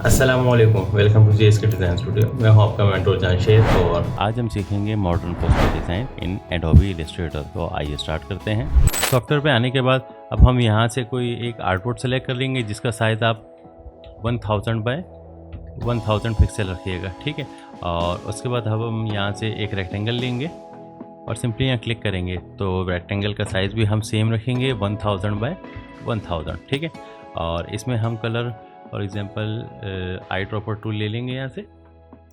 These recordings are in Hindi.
अस्सलामुअलैकुम, welcome to JSK design studio. मैं हूं आपका मेंटोर जामशेद और आज हम सीखेंगे modern poster design in Adobe Illustrator. तो आइए स्टार्ट करते हैं। सॉफ्टवेयर पे आने के बाद अब हम यहां से कोई एक आर्टबोर्ड सेलेक्ट कर लेंगे जिसका साइज़ आप 1000 बाय 1000 पिक्सल रखिएगा, ठीक है। और उसके बाद हम यहाँ से एक रेक्टेंगल लेंगे और सिंपली यहाँ क्लिक करेंगे तो रेक्टेंगल का साइज़ भी हम सेम रखेंगे 1000 बाय 1000, ठीक है। और इसमें हम colour for example eye dropper tool ले लेंगे यहाँ से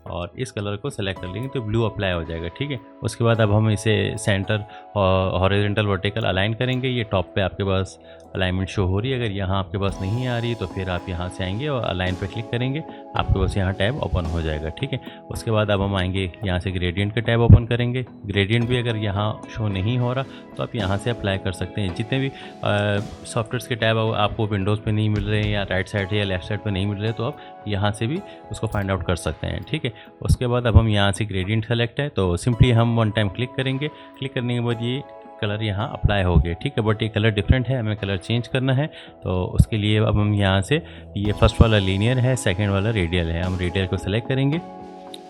और इस कलर को सेलेक्ट कर लेंगे तो ब्लू अप्लाई हो जाएगा, ठीक है। उसके बाद अब हम इसे सेंटर हॉरिजॉन्टल वर्टिकल अलाइन करेंगे। ये टॉप पे आपके पास अलाइनमेंट शो हो रही है, अगर यहाँ आपके पास नहीं आ रही तो फिर आप यहाँ से आएंगे और अलाइन पे क्लिक करेंगे, आपके पास यहाँ टैब ओपन हो जाएगा, ठीक है। उसके बाद अब हम आएंगे यहाँ से ग्रेडियंट का टैब ओपन करेंगे। ग्रेडियंट भी अगर यहाँ शो नहीं हो रहा तो आप यहाँ से अप्लाई कर सकते हैं। जितने भी सॉफ्टवेयर्स के टैब आपको विंडोज़ पे नहीं मिल रहे हैं या राइट साइड या लेफ्ट साइड पे नहीं मिल रहे तो आप यहाँ से भी उसको फाइंड आउट कर सकते हैं, ठीक है। उसके बाद अब हम यहाँ से ग्रेडियंट सेलेक्ट है तो सिंपली हम वन टाइम क्लिक करेंगे। क्लिक करने के बाद ये कलर यहाँ अप्लाई हो गए, ठीक है। बट ये कलर डिफरेंट है, हमें कलर चेंज करना है तो उसके लिए अब हम यहाँ से ये फर्स्ट वाला लीनियर है, सेकंड वाला रेडियल है, हम रेडियल को सेलेक्ट करेंगे।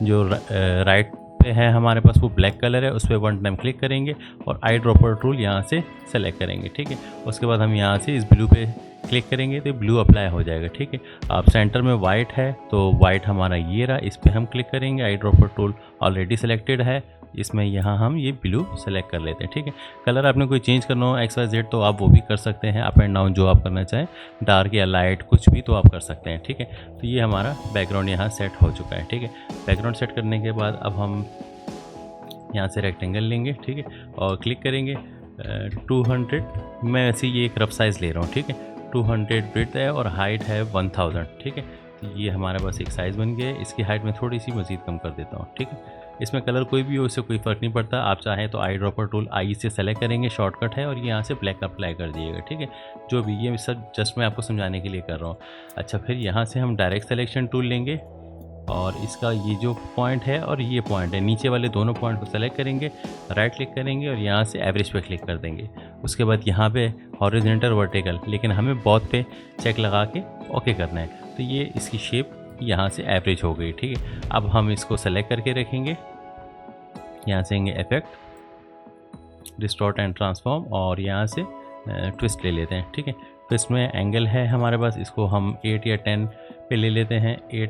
जो राइट पे है हमारे पास वो ब्लैक कलर है, उस पर वन टाइम क्लिक करेंगे और आई ड्रॉपर टूल यहाँ से सेलेक्ट करेंगे, ठीक है। उसके बाद हम यहाँ से इस ब्लू पे क्लिक करेंगे तो ब्लू अप्लाई हो जाएगा, ठीक है। आप सेंटर में वाइट है तो वाइट हमारा ये रहा, इस पर हम क्लिक करेंगे। Eye dropper tool already selected है, इसमें यहाँ हम ये ब्लू सेलेक्ट कर लेते हैं, ठीक है। कलर आपने कोई चेंज करना हो XYZ तो आप वो भी कर सकते हैं, अप एंड डाउन जो आप करना चाहें, डार्क या लाइट कुछ भी तो आप कर सकते हैं, ठीक है। तो ये हमारा बैकग्राउंड यहाँ सेट हो चुका है, ठीक है। बैकग्राउंड सेट करने के बाद अब हम यहाँ से रेक्टेंगल लेंगे, ठीक है, और क्लिक करेंगे 200। मैं वैसे ये एक रफ साइज़ ले रहा हूँ, ठीक है। 200 ब्रेड्थ है और हाइट है 1000, ठीक है। तो ये हमारे पास एक साइज़ बन गया है। इसकी हाइट में थोड़ी सी मज़ीद कम कर देता हूँ, ठीक है। इसमें कलर कोई भी हो, इससे कोई फ़र्क नहीं पड़ता। आप चाहें तो आई ड्रॉपर टूल आई से सेलेक्ट करेंगे, शॉर्टकट है, और यहाँ से ब्लैक अप्लाई कर दीजिएगा, ठीक है। जो भी ये सब जस्ट मैं आपको समझाने के लिए कर रहा हूँ। अच्छा, फिर यहाँ से हम डायरेक्ट सेलेक्शन टूल लेंगे और इसका ये जो पॉइंट है और ये पॉइंट है, नीचे वाले दोनों पॉइंट को सेलेक्ट करेंगे, राइट क्लिक करेंगे और यहाँ से एवरेज पे क्लिक कर देंगे। उसके बाद यहाँ पे हॉरिजॉन्टल वर्टिकल, लेकिन हमें बहुत पे चेक लगा के ओके करना है। तो ये इसकी शेप यहाँ से एवरेज हो गई, ठीक है। अब हम इसको सेलेक्ट करके रखेंगे, यहाँ से इफेक्ट, डिस्टॉर्ट एंड ट्रांसफॉर्म और यहाँ से ट्विस्ट ले लेते हैं, ठीक है। ट्विस्ट में एंगल है हमारे पास, इसको हम 8 या 10 पे ले लेते हैं, 8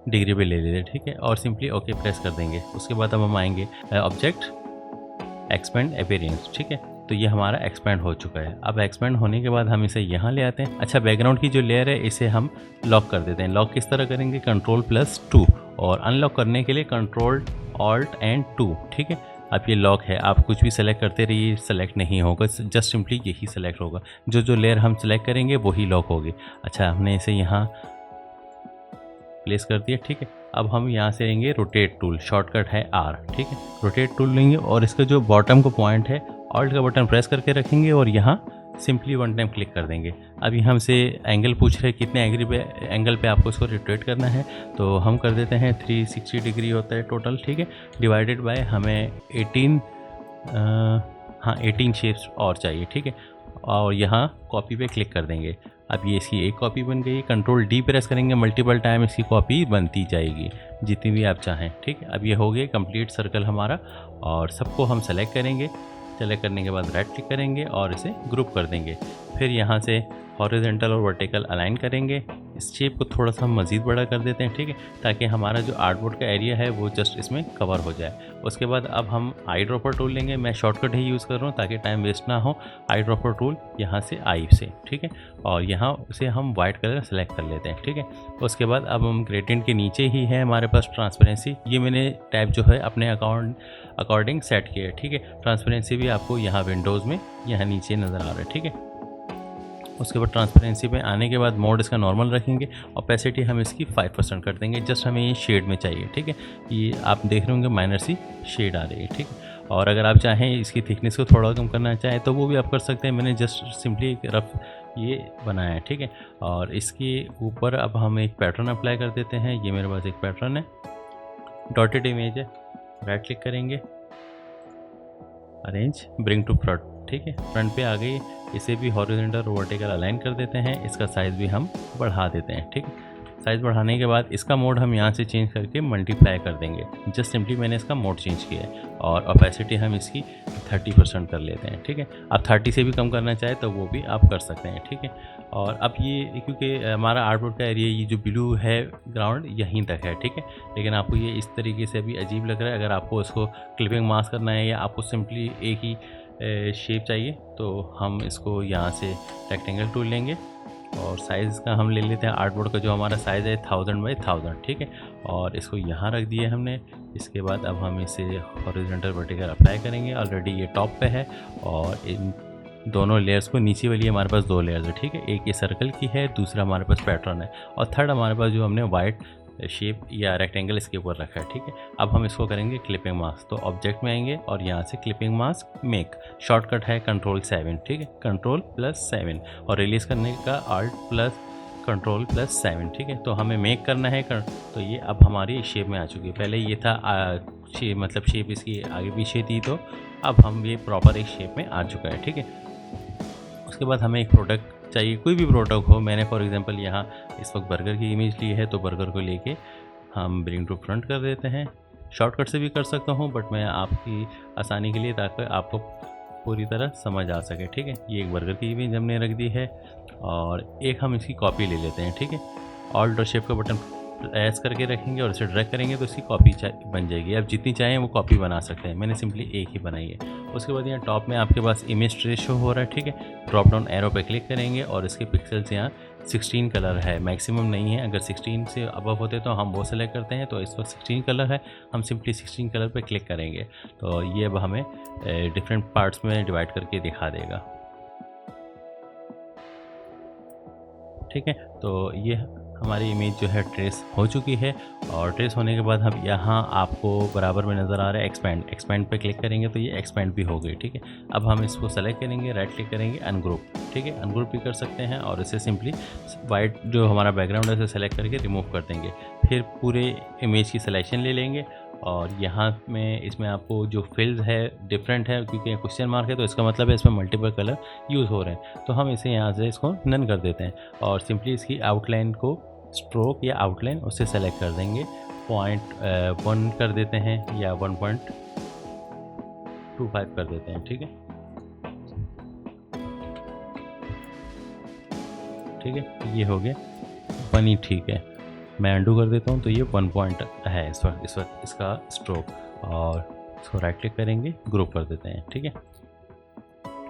डिग्री पे ले लेते हैं, ठीक है। और सिंपली ओके प्रेस कर देंगे। उसके बाद अब हम आएंगे ऑब्जेक्ट एक्सपेंड अपीयरेंस, ठीक है। तो ये हमारा एक्सपेंड हो चुका है। अब एक्सपेंड होने के बाद हम इसे यहाँ ले आते हैं। अच्छा, बैकग्राउंड की जो लेयर है इसे हम लॉक कर देते हैं। लॉक किस तरह करेंगे? Ctrl+2 और अनलॉक करने के लिए Ctrl+Alt+2, ठीक है। अब ये लॉक है, आप कुछ भी सेलेक्ट करते रहिए, सेलेक्ट नहीं होगा, जस्ट सिंपली यही सेलेक्ट होगा। जो लेयर हम सेलेक्ट करेंगे वही लॉक होगी। अच्छा, हमने इसे यहाँ प्लेस कर दिया, ठीक है। अब हम यहाँ से लेंगे रोटेट टूल, शॉर्टकट है R, ठीक है। रोटेट टूल लेंगे और इसका जो बॉटम का पॉइंट है, ऑल्ट का बटन प्रेस करके रखेंगे और यहाँ सिंपली वन टाइम क्लिक कर देंगे। अभी हमसे एंगल पूछ रहे हैं, कितने एंगल पे आपको इसको रोटेट करना है, तो हम कर देते हैं 360 डिग्री होता है टोटल, ठीक है। डिवाइडेड बाय हमें 18 शेप्स और चाहिए, ठीक है। और यहाँ कॉपी पे क्लिक कर देंगे। अब ये इसकी एक कॉपी बन गई। Ctrl+D प्रेस करेंगे, मल्टीपल टाइम इसकी कॉपी बनती जाएगी जितनी भी आप चाहें, ठीक है। अब ये हो गया कंप्लीट सर्कल हमारा और सबको हम सेलेक्ट करेंगे। सेलेक्ट करने के बाद राइट क्लिक करेंगे और इसे ग्रुप कर देंगे। फिर यहाँ से हॉरिजॉन्टल और वर्टिकल अलाइन करेंगे। इस शेप को थोड़ा सा हम मज़ीद बड़ा कर देते हैं, ठीक है, ताकि हमारा जो आर्टबोर्ड का एरिया है वो जस्ट इसमें कवर हो जाए। उसके बाद अब हम आई ड्रॉपर टूल लेंगे। मैं शॉर्टकट ही यूज़ कर रहा हूँ ताकि टाइम वेस्ट ना हो। आई ड्रॉपर टूल यहाँ से आई से, ठीक है, और यहाँ से हम वाइट कलर सेलेक्ट कर लेते हैं, ठीक है। उसके बाद अब हम ग्रेडियंट के नीचे ही है हमारे पास ट्रांसपेरेंसी। ये मैंने टैब जो है अपने अकॉर्डिंग सेट किया है, ठीक है। ट्रांसपेरेंसी भी आपको यहाँ विंडोज़ में यहाँ नीचे नज़र आ रहा है, ठीक है। उसके बाद ट्रांसपेरेंसी पे आने के बाद मोड इसका नॉर्मल रखेंगे, ओपेसिटी हम इसकी 5% कर देंगे। जस्ट हमें ये शेड में चाहिए, ठीक है। ये आप देख रहे होंगे माइनर सी शेड आ रही है, ठीक है। और अगर आप चाहें इसकी थिकनेस को थोड़ा कम करना चाहें तो वो भी आप कर सकते हैं। मैंने जस्ट सिंपली एक रफ ये बनाया है, ठीक है। और इसके ऊपर अब हम एक पैटर्न अप्लाई कर देते हैं। ये मेरे पास एक पैटर्न है, डॉटेड इमेज है। राइट क्लिक करेंगे, अरेंज, ब्रिंग टू फ्रंट, ठीक है, फ्रंट पे आ गई। इसे भी हॉरिजॉन्टल और वर्टिकल अलाइन कर देते हैं। इसका साइज़ भी हम बढ़ा देते हैं, ठीक है। साइज़ बढ़ाने के बाद इसका मोड हम यहाँ से चेंज करके मल्टीप्लाई कर देंगे। जस्ट सिंपली मैंने इसका मोड चेंज किया है और ओपेसिटी हम इसकी 30% कर लेते हैं, ठीक है। आप 30 से भी कम करना चाहे तो वो भी आप कर सकते हैं, ठीक है। और अब ये क्योंकि हमारा आर्टबोर्ड का एरिया ये जो ब्लू है ग्राउंड यहीं तक है, ठीक है, लेकिन आपको ये इस तरीके से भी अजीब लग रहा है। अगर आपको इसको क्लिपिंग मास्क करना है या आपको सिंपली एक ही शेप चाहिए तो हम इसको यहाँ से रेक्टेंगल टूल लेंगे और साइज़ का हम ले लेते हैं आर्टबोर्ड का जो हमारा साइज़ है 1000 बाई 1000, ठीक है। और इसको यहाँ रख दिए हमने। इसके बाद अब हम इसे हॉरिजॉन्टल वर्टिकल अप्लाई करेंगे। ऑलरेडी ये टॉप पे है और इन दोनों लेयर्स को, नीचे वाली हमारे पास 2 लेयर्स है, ठीक है। एक ये सर्कल की है, दूसरा हमारे पास पैटर्न है और थर्ड हमारे पास जो हमने वाइट शेप या रेक्टेंगल इसके ऊपर रखा है, ठीक है। अब हम इसको करेंगे क्लिपिंग मास्क। तो ऑब्जेक्ट में आएंगे और यहाँ से क्लिपिंग मास्क मेक, शॉर्टकट है Ctrl+7, ठीक है, Ctrl+7 और रिलीज़ करने का Alt+Ctrl+7, ठीक है। तो हमें मेक करना है तो ये अब हमारी शेप में आ चुकी है। पहले ये था मतलब शेप इसकी आगे पीछे थी, तो अब हम ये प्रॉपर एक शेप में आ चुका है, ठीक है। उसके बाद हमें एक प्रोडक्ट चाहिए, कोई भी प्रोडक्ट हो। मैंने फॉर एग्जांपल यहाँ इस वक्त बर्गर की इमेज ली है, तो बर्गर को लेके हम ब्रिंग टू फ्रंट कर देते हैं। शॉर्टकट से भी कर सकता हूँ बट मैं आपकी आसानी के लिए, ताकि आपको पूरी तरह समझ आ सके, ठीक है। ये एक बर्गर की इमेज हमने रख दी है और एक हम इसकी कॉपी ले लेते हैं, ठीक है। ऑल्ट और शेप का बटन प्रेस करके रखेंगे और इसे ड्रैग करेंगे तो इसकी कॉपी बन जाएगी। आप जितनी चाहें वो कॉपी बना सकते हैं, मैंने सिंपली एक ही बनाई है। उसके बाद यहाँ टॉप में आपके पास इमेज ट्रेस शो हो रहा है, ठीक है। ड्रॉप डाउन एरो पे क्लिक करेंगे और इसके पिक्सल्स यहाँ 16 कलर है, मैक्सिमम नहीं है। अगर 16 से अबव होते तो हम वो सेलेक्ट करते हैं, तो इस वक्त 16 कलर है, हम सिंपली 16 कलर पे क्लिक करेंगे तो ये अब हमें डिफरेंट पार्ट्स में डिवाइड करके दिखा देगा, ठीक है। तो ये हमारी इमेज जो है ट्रेस हो चुकी है और ट्रेस होने के बाद हम यहाँ आपको बराबर में नज़र आ रहा है एक्सपेंड पे क्लिक करेंगे तो ये एक्सपेंड भी हो गई, ठीक है। अब हम इसको सेलेक्ट करेंगे, राइट क्लिक करेंगे, अनग्रुप, ठीक है, अनग्रुप भी कर सकते हैं और इसे सिंपली वाइट जो हमारा बैकग्राउंड है उसे सेलेक्ट करके रिमूव कर देंगे। फिर पूरे इमेज की सिलेक्शन ले लेंगे और यहाँ में इसमें आपको जो फिल्स है डिफरेंट है, क्योंकि क्वेश्चन मार्क है तो इसका मतलब है इसमें मल्टीपल कलर यूज़ हो रहे हैं। तो हम इसे यहाँ से इसको नन कर देते हैं और सिंपली इसकी आउटलाइन को स्ट्रोक या आउटलाइन उससे सेलेक्ट कर देंगे, 0.1 कर देते हैं या 1.25 कर देते हैं, ठीक है, ठीक है। ये हो गया 1 ही ठीक है। मैं अंडू कर देता हूँ तो ये 1 पॉइंट है इस वक्त इसका स्ट्रोक और इसको राइट क्लिक करेंगे, ग्रुप कर देते हैं, ठीक है।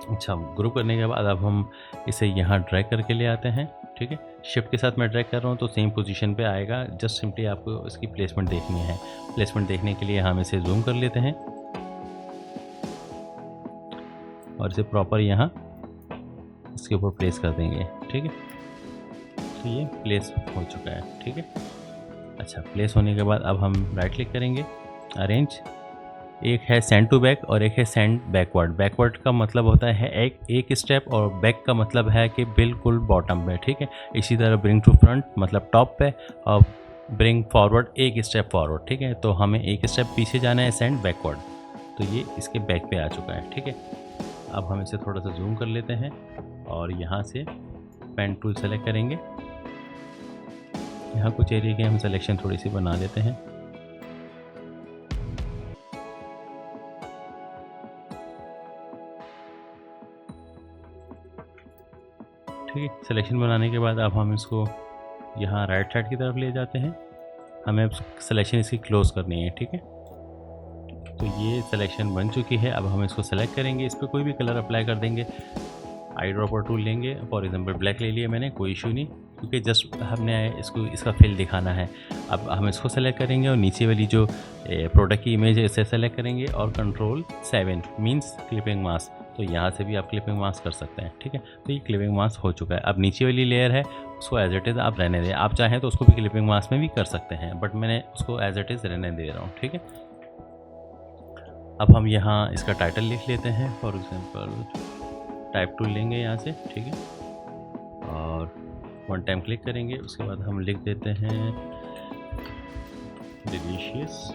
अच्छा, ग्रुप करने के बाद अब हम इसे यहाँ ड्रैग करके ले आते हैं, ठीक है। शिफ्ट के साथ मैं ड्रैग कर रहा हूँ तो सेम पोजीशन पे आएगा। जस्ट सिंपली आपको इसकी प्लेसमेंट देखनी है। प्लेसमेंट देखने के लिए हम इसे जूम कर लेते हैं और इसे प्रॉपर यहाँ इसके ऊपर प्लेस कर देंगे, ठीक है। तो ये प्लेस हो चुका है, ठीक है। अच्छा, प्लेस होने के बाद अब हम राइट क्लिक करेंगे, अरेंज। एक है सेंड टू बैक और एक है सेंड बैकवर्ड। बैकवर्ड का मतलब होता है एक स्टेप और बैक का मतलब है कि बिल्कुल बॉटम पे, ठीक है। इसी तरह ब्रिंग टू फ्रंट मतलब टॉप पे और ब्रिंग फॉरवर्ड एक स्टेप फॉरवर्ड, ठीक है। तो हमें एक स्टेप पीछे जाना है, सेंड बैकवर्ड, तो ये इसके बैक पे आ चुका है, ठीक है। अब हम इसे थोड़ा सा जूम कर लेते हैं और यहाँ से पेन टूल सेलेक्ट करेंगे। यहाँ कुछ एरिया की हम सिलेक्शन थोड़ी सी बना लेते हैं, ठीक है। सिलेक्शन बनाने के बाद अब हम इसको यहाँ राइट साइड की तरफ ले जाते हैं। हमें अब सिलेक्शन इसकी क्लोज करनी है, ठीक है। तो ये सिलेक्शन बन चुकी है। अब हम इसको सेलेक्ट करेंगे, इस पर कोई भी कलर अप्लाई कर देंगे। आई ड्रॉपर टूल लेंगे, फॉर एग्जांपल ब्लैक ले लिया मैंने, कोई इशू नहीं, क्योंकि जस्ट हमने इसको इसका फिल दिखाना है। अब हम इसको सेलेक्ट करेंगे और नीचे वाली जो प्रोडक्ट की इमेज है इसे सेलेक्ट करेंगे और Ctrl+7 मीन्स क्लिपिंग मास्क। तो यहाँ से भी आप क्लिपिंग मास्क कर सकते हैं, ठीक है। तो ये क्लिपिंग मास्क हो चुका है। अब नीचे वाली लेयर है उसको एज इट इज़ आप रहने दें। आप चाहें तो उसको भी क्लिपिंग मास्क में भी कर सकते हैं, बट मैंने उसको एज इट इज़ रहने दे रहा हूँ, ठीक है। अब हम यहाँ इसका टाइटल लिख लेते हैं, फॉर एग्जांपल टाइप टूल लेंगे यहाँ से, ठीक है, और 1 टाइम क्लिक करेंगे। उसके बाद हम लिख देते हैं डिलीशियस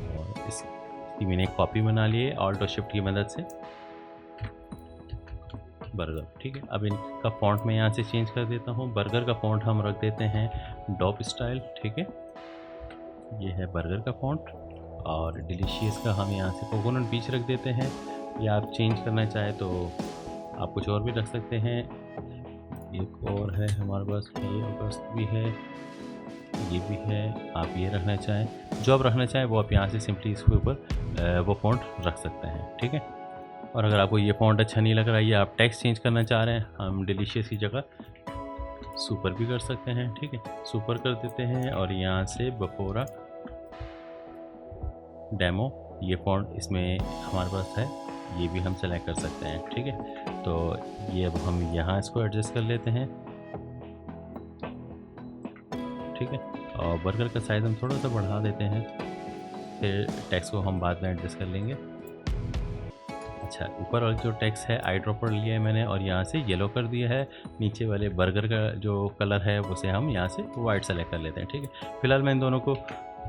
और इसकी मैंने एक कॉपी बना ली है ऑल्ट और शिफ्ट की मदद से। बर्गर। ठीक है, अब इनका फ़ॉन्ट मैं यहाँ से चेंज कर देता हूँ। बर्गर का फ़ॉन्ट हम रख देते हैं डॉप स्टाइल। ठीक है, ये है बर्गर का फ़ॉन्ट। और डिलीशियस का हम यहाँ से कोकोनट बीच रख देते हैं, या आप चेंज करना चाहें तो आप कुछ और भी रख सकते हैं। एक और है हमारे पास, ये अगस्त भी है, ये भी है। आप ये रखना चाहें, जो आप रखना चाहें वो आप यहाँ से सिंपली इसके ऊपर वो फ़ॉन्ट रख सकते हैं। ठीक है, और अगर आपको ये फ़ॉन्ट अच्छा नहीं लग रहा है या आप टेक्स्ट चेंज करना चाह रहे हैं, हम डिलीशियस की जगह सुपर भी कर सकते हैं। ठीक है, सुपर कर देते हैं और यहाँ से बफोरा डेमो ये फ़ॉन्ट इसमें हमारे पास है, ये भी हम सेलेक्ट कर सकते हैं। ठीक है, तो ये अब हम यहाँ इसको एडजस्ट कर लेते हैं। ठीक है, और बर्गर का साइज़ हम थोड़ा सा बढ़ा देते हैं, फिर टेक्स्ट को हम बाद में एडजस्ट कर लेंगे। अच्छा, ऊपर वाला जो टेक्स्ट है आई ड्रॉपर लिया है मैंने और यहाँ से येलो कर दिया है। नीचे वाले बर्गर का जो कलर है उसे हम यहाँ से वाइट सेलेक्ट कर लेते हैं। ठीक है, फिलहाल मैं इन दोनों को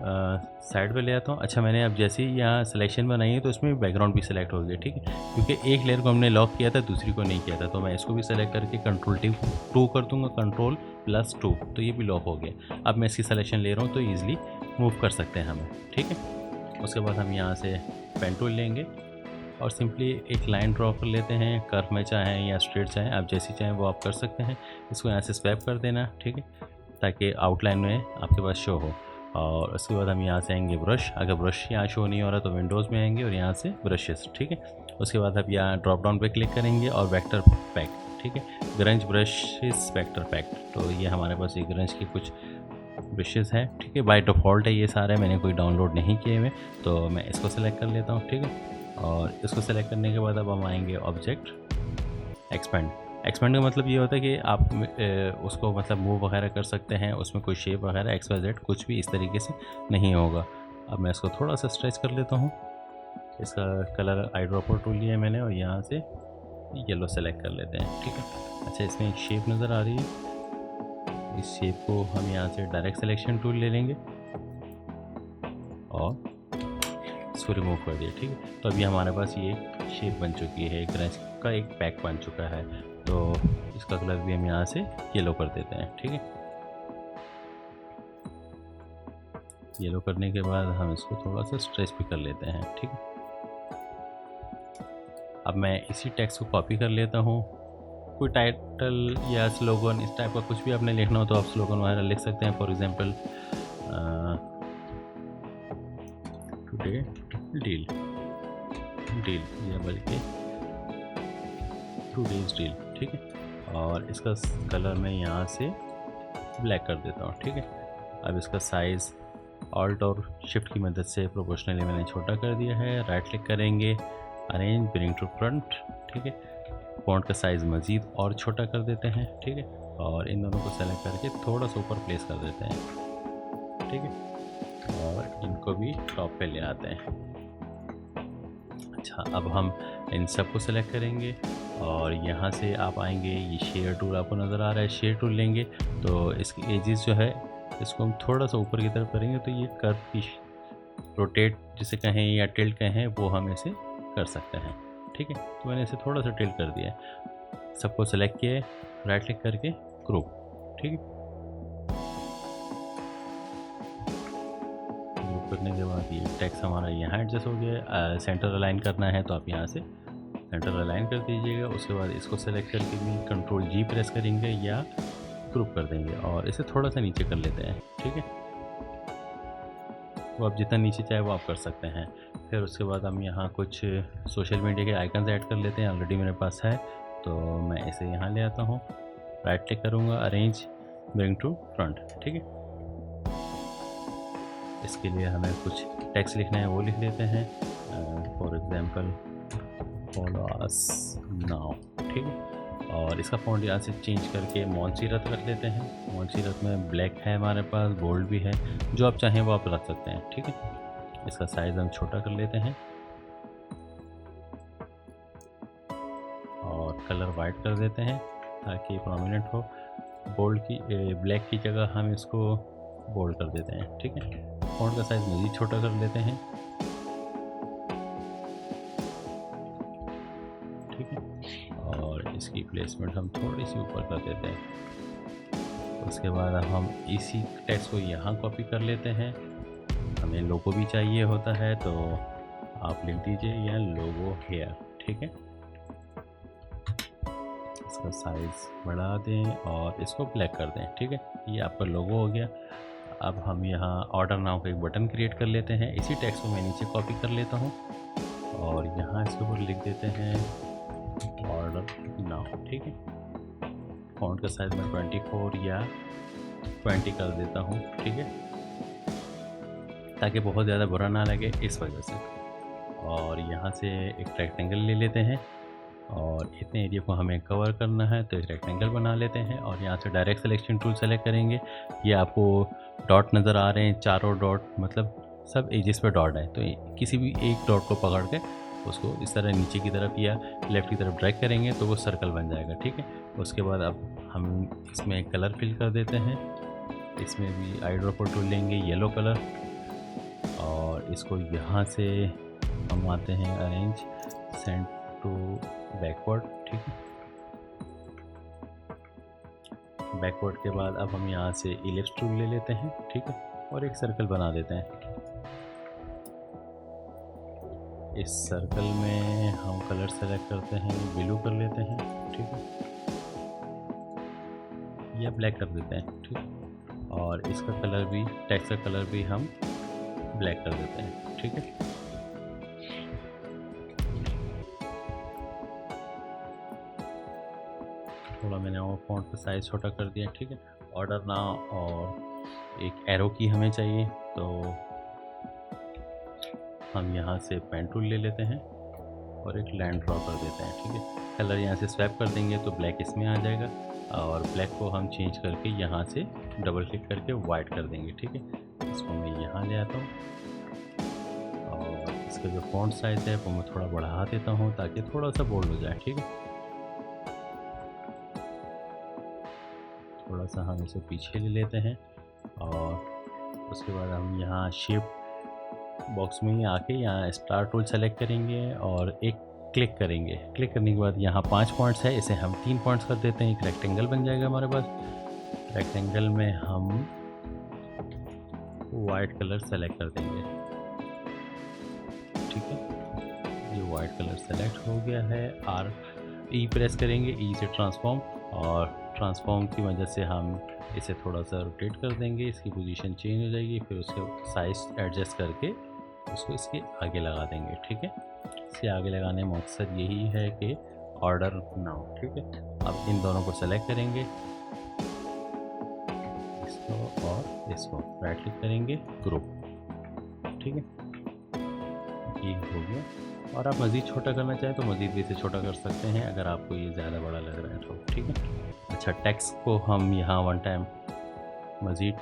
साइड पे ले आता हूँ। अच्छा, मैंने अब जैसे ही यहाँ सिलेक्शन बनाई है तो इसमें बैकग्राउंड भी सिलेक्ट हो गया। ठीक है, क्योंकि एक लेयर को हमने लॉक किया था, दूसरी को नहीं किया था, तो मैं इसको भी सेलेक्ट करके Ctrl+2 कर दूँगा, Ctrl+2, तो ये भी लॉक हो गया। अब मैं इसकी सिलेक्शन ले रहा हूँ तो ईज़िली मूव कर सकते हैं हमें। ठीक है, उसके बाद हम यहाँ से पेन टूल लेंगे और सिंपली एक लाइन ड्रॉ कर लेते हैं। कर्व में चाहें या स्ट्रेट चाहें, आप जैसी चाहें वो आप कर सकते हैं। इसको यहाँ से स्वैप कर देना। ठीक है, ताकि आउटलाइन में आपके पास शो हो। और उसके बाद हम यहाँ से आएंगे ब्रश। अगर ब्रश यहाँ शो नहीं हो रहा तो विंडोज़ में आएंगे और यहाँ से ब्रशेस। ठीक है, उसके बाद आप यहाँ ड्रॉप डाउन पे क्लिक करेंगे और वेक्टर पैक। ठीक है, ग्रंज ब्रशेस वेक्टर पैक, तो ये हमारे पास ये ग्रंज के कुछ ब्रशेस हैं। ठीक है, बाय डिफ़ॉल्ट है ये सारे, मैंने कोई डाउनलोड नहीं किए हुए, तो मैं इसको सेलेक्ट कर लेता हूँ। ठीक है, और इसको सेलेक्ट करने के बाद अब हम आएंगे ऑब्जेक्ट एक्सपेंड। एक्सपेंड का मतलब ये होता है कि आप उसको मतलब मूव वगैरह कर सकते हैं, उसमें कोई शेप वगैरह XYZ कुछ भी इस तरीके से नहीं होगा। अब मैं इसको थोड़ा सा स्ट्रेच कर लेता हूँ। इसका कलर आई ड्रॉपर टूल लिया है मैंने और यहाँ से येलो सेलेक्ट कर लेते हैं। ठीक है, अच्छा, इसमें एक शेप नज़र आ रही है, इस शेप को हम यहाँ से डायरेक्ट सिलेक्शन टूल ले लेंगे और इसको रिमूव कर दिया। ठीक है, तो अभी हमारे पास ये शेप बन चुकी है, ग्रंज का एक पैक बन चुका है। तो इसका कलर भी हम यहाँ से येलो कर देते हैं। ठीक है, येलो करने के बाद हम इसको थोड़ा सा स्ट्रेच भी कर लेते हैं। ठीक है, अब मैं इसी टेक्स्ट को कॉपी कर लेता हूँ। कोई टाइटल या स्लोगन इस टाइप का कुछ भी आपने लिखना हो तो आप स्लोगन वगैरह लिख सकते हैं। फॉर एग्जांपल टुडे डील या बल्कि टुडेज डील। ठीक है, और इसका कलर मैं यहाँ से ब्लैक कर देता हूँ। ठीक है, अब इसका साइज़ ऑल्ट और शिफ्ट की मदद से प्रोपोर्शनली मैंने छोटा कर दिया है। राइट क्लिक करेंगे, अरेंज, ब्रिंग टू फ्रंट। ठीक है, फॉन्ट का साइज़ मज़ीद और छोटा कर देते हैं। ठीक है, और इन दोनों को सेलेक्ट करके थोड़ा सा ऊपर प्लेस कर देते हैं। ठीक है, और इनको भी टॉप पे ले आते हैं। अच्छा, अब हम इन सब को सेलेक्ट करेंगे और यहाँ से आप आएंगे, ये शेयर टूल आपको नज़र आ रहा है, शेयर टूल लेंगे तो इसकी एजेस जो है इसको हम थोड़ा सा ऊपर की तरफ करेंगे तो ये कर्व की रोटेट जिसे कहें या टिल्ट कहें वो हम इसे कर सकते हैं। ठीक है, तो मैंने इसे थोड़ा सा टिल्ट कर दिया। सबको सेलेक्ट किए, राइट क्लिक करके ग्रुप। ठीक है, ग्रुप करने के बाद ये टेक्स्ट हमारा यहाँ एडजस्ट हो गया। सेंटर अलाइन करना है तो आप यहाँ से सेंटर अलाइन कर दीजिएगा। उसके बाद इसको सेलेक्ट करके भी Ctrl+G प्रेस करेंगे या ग्रुप कर देंगे और इसे थोड़ा सा नीचे कर लेते हैं। ठीक है, वो आप जितना नीचे चाहे वो आप कर सकते हैं। फिर उसके बाद हम यहाँ कुछ सोशल मीडिया के आइकन्स ऐड कर लेते हैं, ऑलरेडी मेरे पास है तो मैं इसे यहाँ ले आता हूँ। राइट क्लिक करूँगा, अरेंज, ब्रिंग टू फ्रंट। ठीक है, इसके लिए हमें कुछ टेक्स्ट लिखना है वो लिख लेते हैं। For example follow us now. ठीक है, और इसका फॉन्ट यहाँ से चेंज करके मोंसीरत रख लेते हैं। मोंसीरत में ब्लैक है हमारे पास, बोल्ड भी है, जो आप चाहें वो आप रख सकते हैं। ठीक है, इसका साइज़ हम छोटा कर लेते हैं और कलर वाइट कर देते हैं ताकि प्रोमिनेंट हो। बोल्ड की ब्लैक की जगह हम इसको बोल्ड कर देते हैं। ठीक है, फॉन्ट का साइज़ मज़ीद छोटा कर लेते हैं। ठीक है, और इसकी प्लेसमेंट हम थोड़ी सी ऊपर कर देते हैं। उसके बाद हम इसी टेक्स्ट को यहाँ कॉपी कर लेते हैं। हमें लोगो भी चाहिए होता है, तो आप लिख दीजिए यहाँ लोगो हेयर, ठीक है। इसका साइज़ बढ़ा दें और इसको ब्लैक कर दें, ठीक है। ये आपका लोगो हो गया। अब हम यहाँ ऑर्डर नाउ का एक बटन क्रिएट कर लेते हैं। इसी टेक्स्ट को मैं नीचे कॉपी कर लेता हूँ और यहाँ इसके ऊपर लिख देते हैं ऑर्डर नाउ, ठीक है। फॉन्ट का साइज़ मैं 24 या 20 कर देता हूँ, ठीक है, ताकि बहुत ज़्यादा बुरा ना लगे इस वजह से। और यहाँ से एक रेक्टेंगल ले लेते हैं और इतने एरिया को हमें कवर करना है, तो एक रेक्टेंगल बना लेते हैं और यहाँ से डायरेक्ट सिलेक्शन टूल सेलेक्ट करेंगे। ये आपको डॉट नज़र आ रहे हैं, चारों डॉट, मतलब सब एजेस पे डॉट है, तो किसी भी एक डॉट को पकड़ के उसको इस तरह नीचे की तरफ या लेफ़्ट की तरफ ड्रैग करेंगे तो वो सर्कल बन जाएगा, ठीक है। उसके बाद अब हम इसमें कलर फिल कर देते हैं। इसमें भी आई ड्रॉपर टूल लेंगे, येलो कलर, और इसको यहाँ से हम आते हैं अरेंज सेंड टू बैकवर्ड, ठीक है। बैकवर्ड के बाद अब हम यहाँ से इलिप्स टूल ले लेते हैं, ठीक है, और एक सर्कल बना देते हैं। इस सर्कल में हम कलर सेलेक्ट करते हैं, ब्लू कर लेते हैं, ठीक है, या ब्लैक कर देते हैं, ठीक है। और इसका कलर भी, टेक्स्ट का कलर भी हम ब्लैक कर देते हैं, ठीक है। थोड़ा मैंने और फॉन्ट का साइज़ छोटा कर दिया, ठीक है। ऑर्डर नाउ और एक एरो की हमें चाहिए, तो हम यहाँ से पेन टूल ले लेते हैं और एक लाइन ड्रॉ कर देते हैं, ठीक है। कलर यहाँ से स्वैप कर देंगे तो ब्लैक इसमें आ जाएगा और ब्लैक को हम चेंज करके यहाँ से डबल क्लिक करके वाइट कर देंगे, ठीक है। इसको मैं यहाँ ले आता हूँ और इसका जो फॉन्ट साइज़ है वो मैं थोड़ा बढ़ा देता हूँ ताकि थोड़ा सा बोल्ड हो जाए, ठीक है। थोड़ा सा हम इसे पीछे ले लेते हैं और उसके बाद हम यहाँ शेप बॉक्स में ही आके यहाँ स्टार टूल सेलेक्ट करेंगे और एक क्लिक करेंगे। क्लिक करने के बाद यहाँ 5 पॉइंट्स है, इसे हम 3 पॉइंट्स कर देते हैं। एक रेक्टेंगल बन जाएगा हमारे पास। रेक्टेंगल में हम वाइट कलर सेलेक्ट कर देंगे, ठीक है। ये वाइट कलर सेलेक्ट हो गया है। ई प्रेस करेंगे, ई से ट्रांसफॉर्म, और ट्रांसफॉर्म की वजह से हम इसे थोड़ा सा रोटेट कर देंगे, इसकी पोजीशन चेंज हो जाएगी। फिर उसके साइज़ एडजस्ट करके उसको इसके आगे लगा देंगे, ठीक है। इसके आगे लगाने का मकसद यही है कि ऑर्डर नाउ, ठीक है। अब इन दोनों को सेलेक्ट करेंगे, इसको और इसको, राइट क्लिक करेंगे, ग्रुप, ठीक है। ये हो गया। और आप मज़ीद छोटा करना चाहें तो मज़ीद भी इसे छोटा कर सकते हैं अगर आपको ये ज़्यादा बड़ा लग रहा है तो, ठीक है। अच्छा, टेक्स्ट को हम यहाँ वन टाइम मज़ीद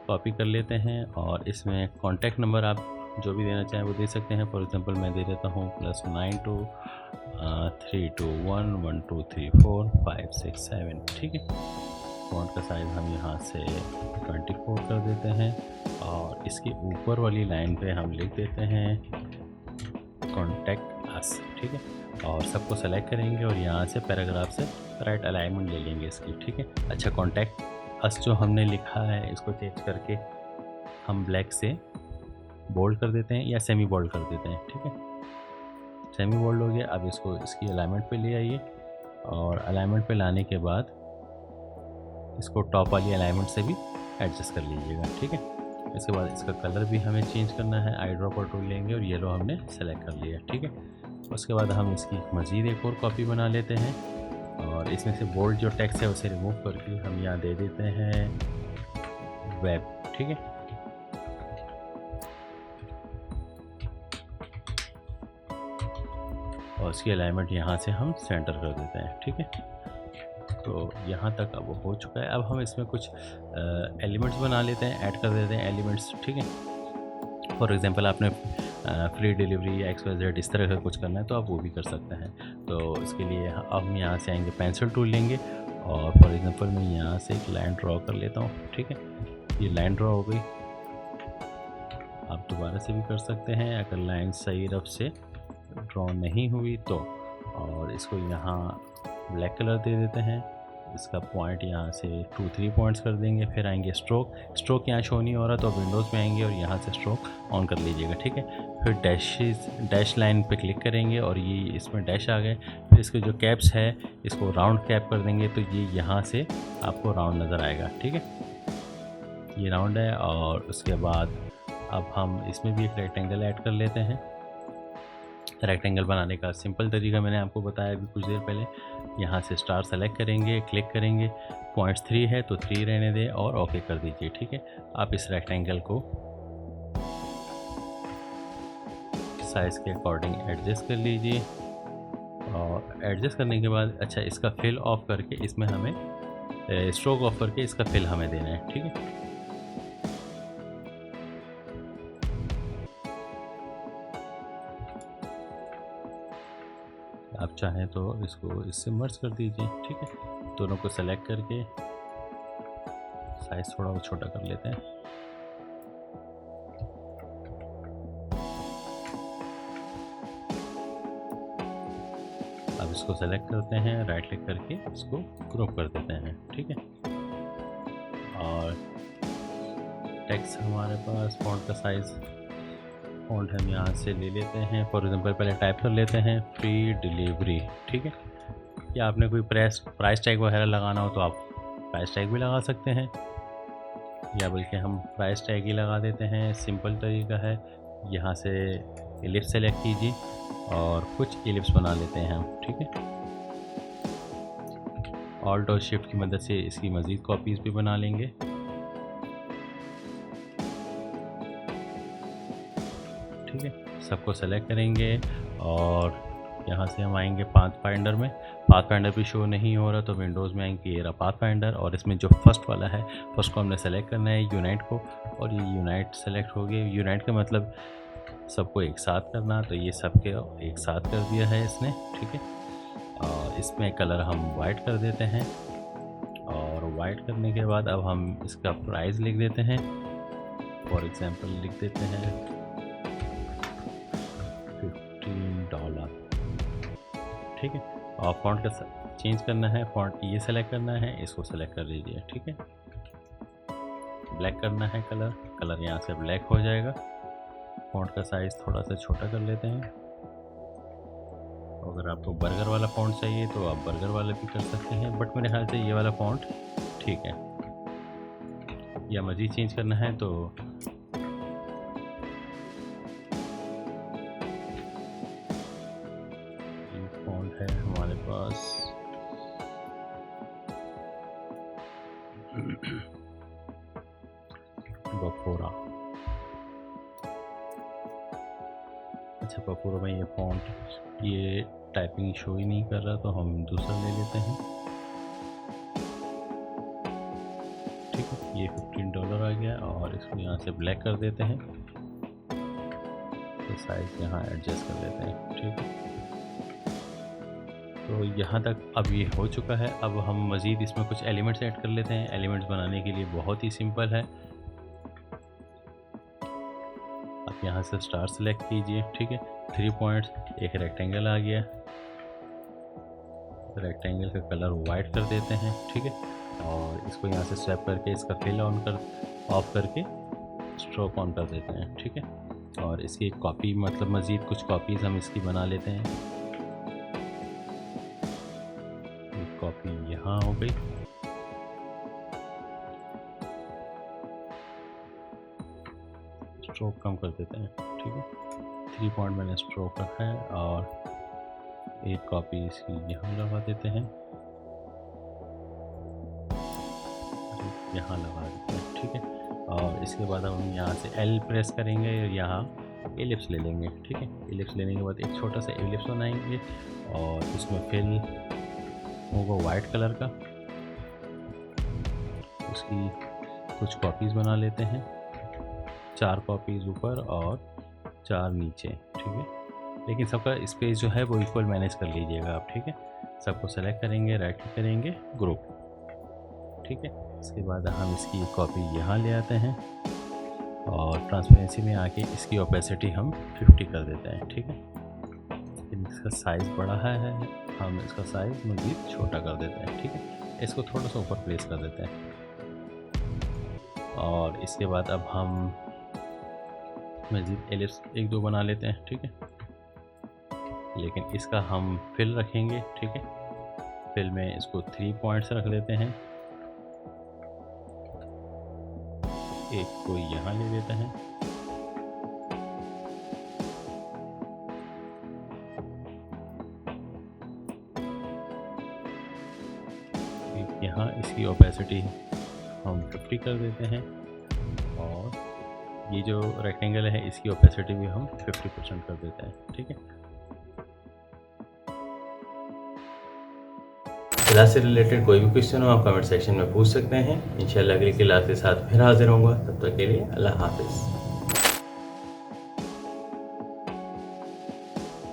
कॉपी कर लेते हैं और इसमें कॉन्टैक्ट नंबर आप जो भी देना चाहें वो दे सकते हैं। फॉर एग्जांपल मैं दे देता हूँ +92 321 1234 567, ठीक है। फॉन्ट का साइज़ हम यहाँ से 24 कर देते हैं और इसके ऊपर वाली लाइन पे हम लिख देते हैं कॉन्टैक्ट अस, ठीक है। और सबको सेलेक्ट करेंगे और यहाँ से पैराग्राफ से राइट अलाइनमेंट ले लेंगे इसकी, ठीक है। अच्छा, कॉन्टैक्ट अस जो हमने लिखा है इसको चेंज करके हम ब्लैक से बोल्ड कर देते हैं या सेमी बोल्ड कर देते हैं, ठीक है। सेमी बोल्ड हो गया। अब इसको इसकी अलाइनमेंट पे ले आइए और अलाइनमेंट पे लाने के बाद इसको टॉप वाली अलाइनमेंट से भी एडजस्ट कर लीजिएगा, ठीक है। इसके बाद इसका कलर भी हमें चेंज करना है। आई ड्रॉपर टूल लेंगे और येलो हमने सेलेक्ट कर लिया, ठीक है। उसके बाद हम इसकी मज़ीद एक और कॉपी बना लेते हैं और इसमें से बोल्ड जो टेक्स्ट है उसे रिमूव करके हम यहाँ दे देते हैं वेब, ठीक है। और इसकी अलाइनमेंट यहाँ से हम सेंटर कर देते हैं, ठीक है। तो यहाँ तक अब हो चुका है। अब हम इसमें कुछ एलिमेंट्स बना लेते हैं, ऐड कर देते हैं एलिमेंट्स, ठीक है। फॉर एग्जांपल आपने फ्री डिलीवरी या XYZ इस तरह का कुछ करना है तो आप वो भी कर सकते हैं। तो इसके लिए अब हम यहाँ से आएंगे, पेंसिल टूल लेंगे और फॉर एग्जांपल मैं यहाँ से एक लाइन ड्रॉ कर लेता हूँ, ठीक है। ये लाइन ड्रॉ हो गई। आप दोबारा से भी कर सकते हैं अगर लाइन सही रफ से ड्रॉ नहीं हुई तो। और इसको यहाँ ब्लैक कलर दे देते हैं, इसका पॉइंट यहाँ से 2-3 पॉइंट्स कर देंगे। फिर आएंगे स्ट्रोक यहाँ शो नहीं हो रहा तो विंडोज़ में आएंगे और यहाँ से स्ट्रोक ऑन कर लीजिएगा, ठीक है। फिर डैश लाइन पे क्लिक करेंगे और ये इसमें डैश आ गए। फिर इसके जो कैप्स है इसको राउंड कैप कर देंगे तो ये यहाँ से आपको राउंड नज़र आएगा, ठीक है। ये राउंड है और उसके बाद अब हम इसमें भी एक रेक्टेंगल ऐड कर लेते हैं। रेक्टेंगल बनाने का सिंपल तरीका मैंने आपको बताया अभी कुछ देर पहले। यहाँ से स्टार सेलेक्ट करेंगे, क्लिक करेंगे, पॉइंट्स 3 है तो 3 रहने दें और ओके कर दीजिए, ठीक है। आप इस रेक्टेंगल को साइज़ के अकॉर्डिंग एडजस्ट कर लीजिए और एडजस्ट करने के बाद अच्छा इसका फिल ऑफ करके इसमें हमें स्ट्रोक ऑफ करके इसका फिल हमें देना है, ठीक है। आप चाहें तो इसको इससे मर्ज कर दीजिए, ठीक है। दोनों को सेलेक्ट करके साइज़ थोड़ा छोटा कर लेते हैं। अब इसको सेलेक्ट करते हैं, राइट क्लिक करके इसको क्रॉप कर देते हैं, ठीक है। और टेक्स्ट हमारे पास फ़ॉन्ट का साइज़ फ़ॉन्ट हम यहाँ से ले लेते हैं। फॉर एग्जांपल पहले टाइप कर लेते हैं फ्री डिलीवरी, ठीक है। या आपने कोई प्राइस टैग वगैरह लगाना हो तो आप प्राइस टैग भी लगा सकते हैं, या बल्कि हम प्राइस टैग ही लगा देते हैं। सिंपल तरीका है, यहाँ से एलिप्स सेलेक्ट कीजिए और कुछ एलिप्स बना लेते हैं हम, ठीक है। ऑल्ट और शिफ्ट की मदद से इसकी मज़ीद कॉपीज़ भी बना लेंगे। ठीक है, सबको सेलेक्ट करेंगे और यहाँ से हम आएंगे पाथ फाइंडर में। पाथ फाइंडर भी शो नहीं हो रहा तो विंडोज़ में आएंगे, ये रहा पाथ फाइंडर और इसमें जो फर्स्ट वाला है फर्स्ट को हमने सेलेक्ट करना है यूनाइट को, और ये यूनाइट सेलेक्ट हो गया। यूनाइट का मतलब सबको एक साथ करना, तो ये सबके एक साथ कर दिया है इसने, ठीक है। और इसमें कलर हम वाइट कर देते हैं और वाइट करने के बाद अब हम इसका प्राइस लिख देते हैं। फॉर एग्जांपल लिख देते हैं $15, ठीक है। और फॉन्ट का चेंज करना है, फॉन्ट ये सेलेक्ट करना है, इसको सेलेक्ट कर लीजिए, ठीक है। ब्लैक करना है कलर यहाँ से ब्लैक हो जाएगा। फॉन्ट का साइज़ थोड़ा सा छोटा कर लेते हैं। अगर आपको बर्गर वाला फॉन्ट चाहिए तो आप बर्गर वाला भी कर सकते हैं, बट मेरे ख्याल से ये वाला फॉन्ट ठीक है। या मज़ीद चेंज करना है तो ये फॉन्ट है हमारे पास बफोरा। अच्छा, बफोरा में ये फॉन्ट ये टाइपिंग शो ही नहीं कर रहा तो हम दूसरा ले लेते हैं, ठीक है। ये $15 आ गया और इसको यहाँ से ब्लैक कर देते हैं, तो साइज़ यहाँ एडजस्ट कर लेते हैं, ठीक है। तो यहाँ तक अब ये हो चुका है। अब हम मज़ीद इसमें कुछ एलिमेंट्स ऐड कर लेते हैं। एलिमेंट्स बनाने के लिए बहुत ही सिंपल है, आप यहाँ से स्टार सेलेक्ट कीजिए, ठीक है। 3 पॉइंट्स, एक रेक्टेंगल आ गया, रेक्टेंगल का कलर वाइट कर देते हैं, ठीक है। और इसको यहाँ से स्वैप करके इसका फिल ऑफ करके स्ट्रोक ऑन कर देते हैं, ठीक है। और इसकी एक कॉपी मतलब मज़ीद कुछ कॉपीज़ हम इसकी बना लेते हैं। एक कॉपी यहाँ हो गई, स्ट्रोक कम कर देते हैं, ठीक है। 3 पॉइंट मैंने स्ट्रोक रखा है और एक कॉपी इसकी यहाँ लगा देते हैं, यहाँ लगा देते हैं, ठीक है। और इसके बाद हम यहाँ से L प्रेस करेंगे और यहाँ एलिप्स ले लेंगे, ठीक है। एलिप्स लेने के बाद एक छोटा सा एलिप्स बनाएंगे और इसमें फिल होगा वाइट कलर का, उसकी कुछ कॉपीज़ बना लेते हैं, 4 कॉपीज़ ऊपर और 4 नीचे, ठीक है। लेकिन सबका स्पेस जो है वो इक्वल मैनेज कर लीजिएगा आप, ठीक है। सबको सेलेक्ट करेंगे, राइट क्लिक करेंगे, ग्रुप, ठीक है। इसके बाद हम इसकी एक कॉपी यहाँ ले आते हैं और ट्रांसपेरेंसी में आके इसकी ओपेसिटी हम 50 कर देते हैं, ठीक है। इसका साइज़ बड़ा है हम इसका साइज मज़ीद छोटा कर देते हैं। ठीक है, इसको थोड़ा सा ऊपर प्लेस कर देते हैं और इसके बाद अब हम मज़ीद एलिप्स 1-2 बना लेते हैं। ठीक है, लेकिन इसका हम फिल रखेंगे। ठीक है, फिल में इसको 3 पॉइंट्स रख लेते हैं, एक को यहाँ ले लेते हैं, एक यहाँ इसकी ओपेसिटी हम 50 कर देते हैं और ये जो रेक्टेंगल है इसकी ओपेसिटी भी हम 50% कर देते हैं। ठीक है, क्लास से रिलेटेड कोई भी क्वेश्चन हो आप कमेंट सेक्शन में पूछ सकते हैं। इंशाल्लाह अगली क्लास के साथ फिर हाजिर होऊंगा, तब तक के लिए अल्लाह हाफिज़।